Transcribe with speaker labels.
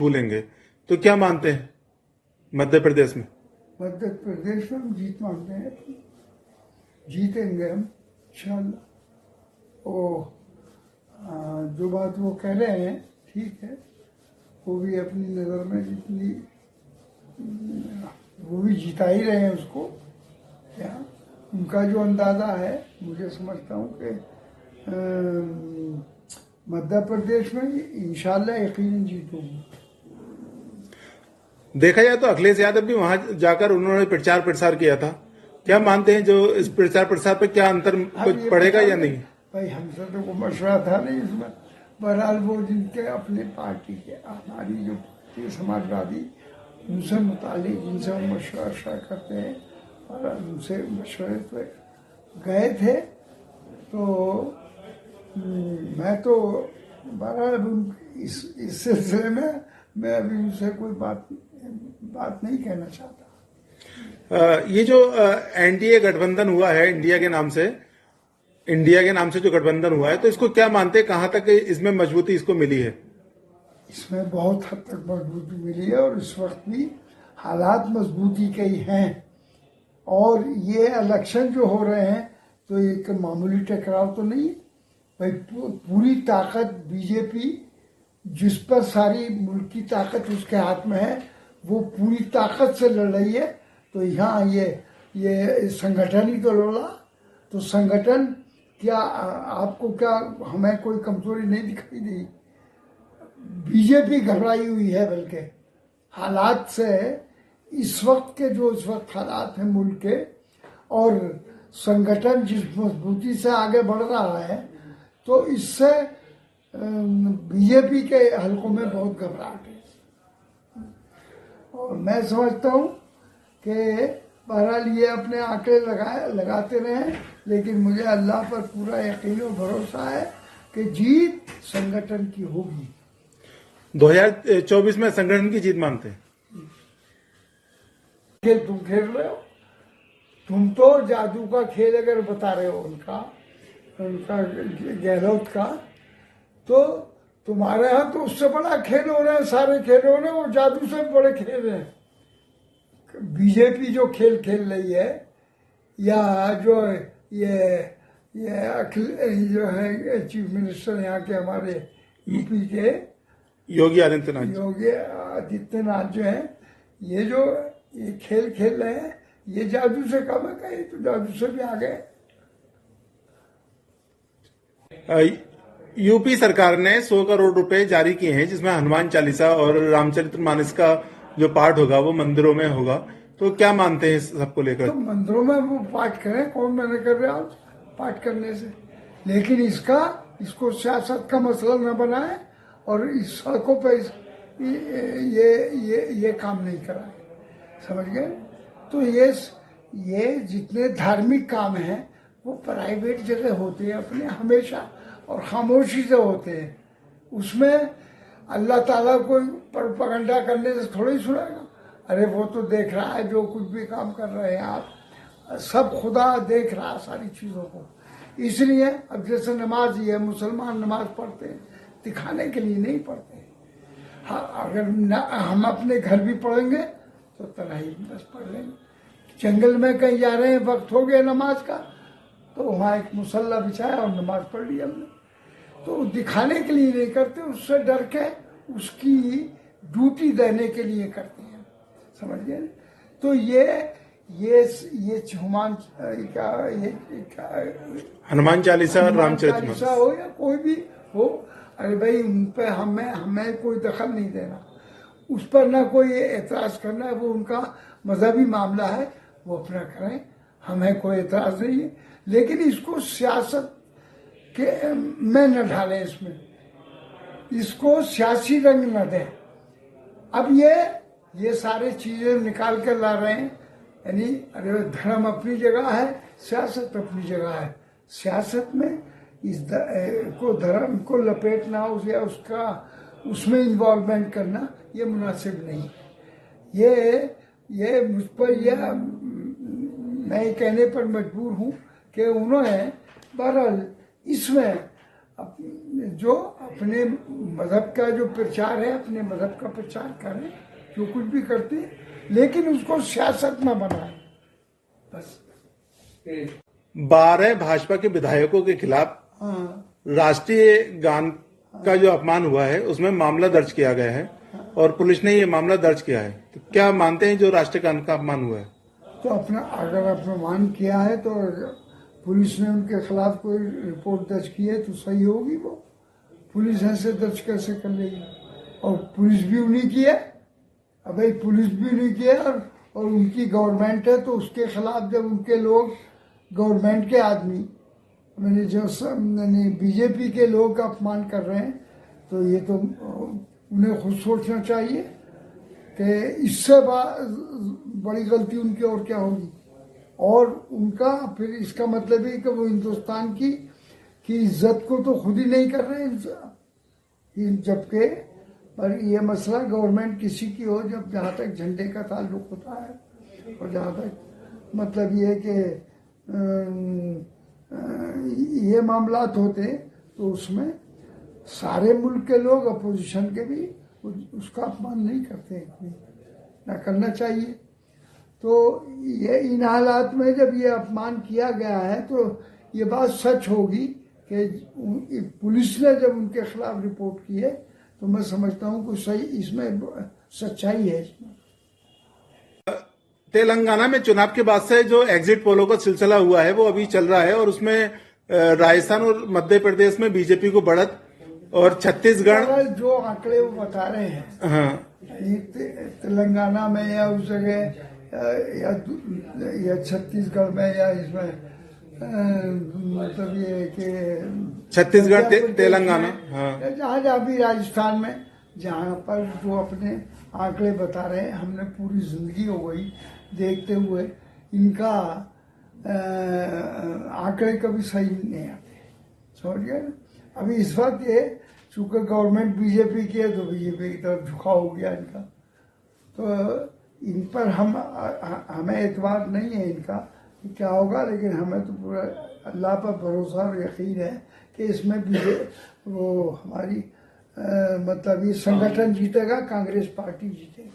Speaker 1: भूलेंगे। तो क्या मानते हैं मध्य प्रदेश में?
Speaker 2: मध्य प्रदेश में हम जीत मानते हैं, जीतेंगे हम इंशाल्लाह। वो जो बात वो कह रहे हैं ठीक है, वो भी अपनी नज़र में जितनी वो भी जिता ही रहे हैं उसको। क्या उनका जो अंदाजा है, मुझे समझता हूँ कि मध्य प्रदेश में इंशाल्लाह यकीनन जीतूंगी।
Speaker 1: देखा जाए तो अखिलेश यादव भी वहां जाकर उन्होंने प्रचार प्रसार किया था। क्या मानते हैं, जो इस प्रचार प्रसार पर क्या अंतर कुछ पड़ेगा या नहीं?
Speaker 2: भाई हमसे तो कोई मशवरा था नहीं इसमें। बहरहाल वो जिनके अपने पार्टी के, हमारी जो पार्टी समाजवादी, उनसे मुतालिक जिनसे वो मशवरा करते हैं और उनसे मशवरे पे गए थे। तो मैं तो बहरहाल इस सिलसिले में मैं अभी उनसे कोई बात नहीं कहना चाहता।
Speaker 1: ये जो एनडीए गठबंधन हुआ है इंडिया के नाम से जो गठबंधन हुआ है, तो इसको क्या मानते हैं, कहां तक इसमें मजबूती इसको मिली है?
Speaker 2: इसमें बहुत हद तक मजबूती मिली है और इस वक्त भी हालात मजबूती के ही हैं। और ये इलेक्शन जो हो रहे हैं तो एक मामूली टकराव तो नहीं है भाई। पूरी ताकत बीजेपी, जिस पर सारी मुल्क की ताकत उसके हाथ में है, वो पूरी ताकत से लड़ रही है। तो यहाँ ये संगठन ही तो लड़ा। तो संगठन क्या, आपको क्या हमें कोई कमजोरी नहीं दिखाई दी? बीजेपी घबराई हुई है, बल्कि हालात से, इस वक्त हालात हैं मुल्क के, और संगठन जिस मजबूती से आगे बढ़ रहा है, तो इससे बीजेपी के हलकों में बहुत घबराहट है। और मैं समझता हूँ कि बहरहाल ये अपने आंकड़े लगाते रहे, लेकिन मुझे अल्लाह पर पूरा यकीन और भरोसा है कि जीत संगठन की होगी।
Speaker 1: 2024 में संगठन की जीत मानते हैं?
Speaker 2: खेल तुम खेल रहे हो, तुम तो जादू का खेल अगर बता रहे हो उनका गहलोत का, तो तुम्हारे यहाँ तो उससे बड़ा खेल हो रहे हैं, सारे खेल हो रहे हैं, वो जादू से बड़े खेल रहे हैं। बीजेपी जो खेल खेल रही है, या जो ये जो है चीफ मिनिस्टर यहाँ के हमारे यूपी के
Speaker 1: योगी आदित्यनाथ
Speaker 2: जो है, ये जो ये खेल खेल रहे हैं, ये जादू से कम है, कहीं तो जादू से भी आगे।
Speaker 1: यूपी सरकार ने 100 करोड़ रुपए जारी किए हैं, जिसमें हनुमान चालीसा और रामचरितमानस का जो पाठ होगा वो मंदिरों में होगा। तो क्या मानते हैं इस सबको लेकर?
Speaker 2: तो मंदिरों में वो पाठ करें, कौन मना कर रहे आप पाठ करने से? लेकिन इसको सियासत का मसला न बनाए और इस सड़कों पे ये काम नहीं कराए, समझ गए? तो ये जितने धार्मिक काम हैं वो प्राइवेट जगह होते हैं अपने, हमेशा, और खामोशी से होते हैं। उसमें अल्लाह ताला को प्रोपेगेंडा करने से थोड़ी सुनेगा। अरे वो तो देख रहा है, जो कुछ भी काम कर रहे हैं आप, सब खुदा देख रहा है सारी चीज़ों को। इसलिए अब जैसे नमाज ही है, मुसलमान नमाज पढ़ते हैं, दिखाने के लिए नहीं पढ़ते। हाँ, अगर हम अपने घर भी पढ़ेंगे तो तराही बस पढ़ लेंगे। जंगल में कहीं जा रहे हैं, वक्त हो गया नमाज का, तो वहाँ एक मुसल्ला बिछाया और नमाज पढ़ ली हमने। तो दिखाने के लिए नहीं करते, उससे डर के उसकी ड्यूटी देने के लिए करते हैं, समझ गए? तो ये
Speaker 1: हनुमान चालीसा, रामचरितमानस
Speaker 2: हो या कोई भी हो, अरे भाई उन पे हमें कोई दखल नहीं देना, उस पर ना कोई एतराज करना है। वो उनका मजहबी मामला है, वो अपना करें, हमें कोई एतराज नहीं है। लेकिन इसको सियासत के में न ढालें, इसको सियासी रंग न दें। अब ये सारे चीजें निकाल कर ला रहे हैं, यानी अरे धर्म अपनी जगह है, सियासत अपनी जगह है। सियासत में धर्म को लपेटना या उसमें इन्वॉल्वमेंट करना ये मुनासिब नहीं है। ये मुझ पर मैं कहने पर मजबूर हूँ कि उन्होंने बहरहाल इसमें जो अपने मजहब का जो प्रचार है, अपने मजहब का प्रचार करें, जो कुछ भी करते हैं, लेकिन उसको सियासत में बनाए बस।
Speaker 1: 12 भाजपा के विधायकों के खिलाफ राष्ट्रीय गान का जो अपमान हुआ है उसमें मामला दर्ज किया गया है और पुलिस ने ये मामला दर्ज किया है। तो क्या मानते हैं जो राष्ट्रीय गान का अपमान हुआ है?
Speaker 2: तो अपना अगर अपमान किया है तो पुलिस ने उनके खिलाफ कोई रिपोर्ट दर्ज की है तो सही होगी। वो पुलिस ऐसे दर्ज कैसे कर लेगी? और पुलिस भी उन्हीं की है। अब भाई पुलिस भी उन्हीं की है और उनकी गवर्नमेंट है, तो उसके खिलाफ जब उनके लोग, गवर्नमेंट के आदमी, मैंने जो बीजेपी के लोग का अपमान कर रहे हैं, तो ये तो उन्हें खुद सोचना चाहिए कि इससे बड़ी गलती उनकी और क्या होगी। और उनका फिर इसका मतलब है कि वो हिंदुस्तान की इज्जत को तो खुद ही नहीं कर रहे हैं, जबकि पर ये मसला गवर्नमेंट किसी की हो, जब जहाँ तक झंडे का ताल्लुक होता है और जहाँ तक मतलब ये कि ये मामलात होते तो उसमें सारे मुल्क के लोग, अपोजिशन के भी, उसका अपमान नहीं करते, ना करना चाहिए। तो ये इन हालात में जब ये अपमान किया गया है तो ये बात सच होगी कि पुलिस ने जब उनके खिलाफ रिपोर्ट की है, तो मैं समझता हूँ कि सही इसमें सच्चाई है। इसमें
Speaker 1: तेलंगाना में चुनाव के बाद से जो एग्जिट पोलों का सिलसिला हुआ है वो अभी चल रहा है और उसमें राजस्थान और मध्य प्रदेश में बीजेपी को बढ़त और छत्तीसगढ़
Speaker 2: जो आंकड़े वो बता रहे हैं,
Speaker 1: हाँ,
Speaker 2: तेलंगाना में या उस जगह या छत्तीसगढ़ में या इसमें मतलब ये कि
Speaker 1: छत्तीसगढ़ तेलंगाना, हाँ,
Speaker 2: जहाँ भी राजस्थान में जहाँ पर जो अपने आंकड़े बता रहे हैं, हमने पूरी जिंदगी हो गई देखते हुए, इनका आंकड़े कभी सही नहीं आते, समझ गए ना। अभी इस वक्त ये चूंकि गवर्नमेंट बीजेपी की है तो बीजेपी की तरफ झुकाव हो गया इनका, तो इन पर हमें एतबार नहीं है इनका कि क्या होगा, लेकिन हमें तो पूरा अल्लाह पर भरोसा और यकीन है कि इसमें वो हमारी मतलब ये संगठन जीतेगा, कांग्रेस पार्टी जीतेगी।